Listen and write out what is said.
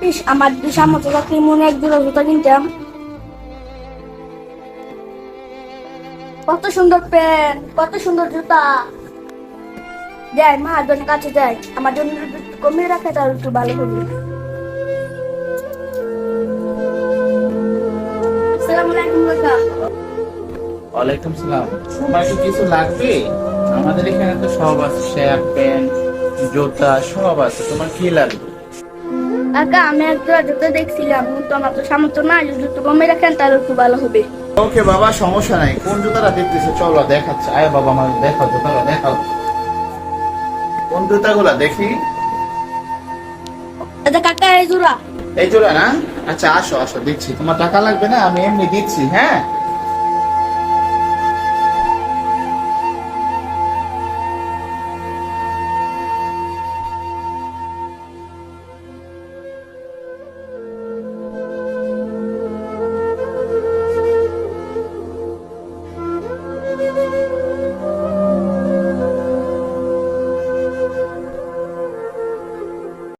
ইস, আমার যদি সামর্থ্য থাকলে মনে এক জোড়া জুতা কিনতাম। কত সুন্দর প্যান্ট, কত সুন্দর জুতা। যাই মহাজনের কাছে যাই, আমার জন্য যদি একটু কমিয়ে রাখে তাহলে একটু ভালো হবে। আসসালামু আলাইকুম কাকা। ওয়ালাইকুম সালাম। তোমার কি কিছু লাগবে? আমাদের এখানে তো সব আছে, শার্ট প্যান্ট জুতা সব আছে, তোমার কি লাগবে? কাকা, আমি এক জোড়া জুতা দেখছিলাম, কিন্তু আমার তো সামর্থ্য না, যদি একটু কমিয়ে রাখেন তাহলে একটু ভালো হবে। ওকে বাবা, সমস্যা নাই। কোন জুতাটা দেখতেছো? চলো দেখাচ্ছি। আয় বাবা, আমার দেখাও জুতাটা, দেখাও কোন জুতাগুলা দেখি। আচ্ছা কাকা, এই জোড়া। এই জোড়া না? আচ্ছা আসো আসো, দিচ্ছি। তোমার টাকা লাগবে না, আমি এমনি দিচ্ছি। হ্যাঁ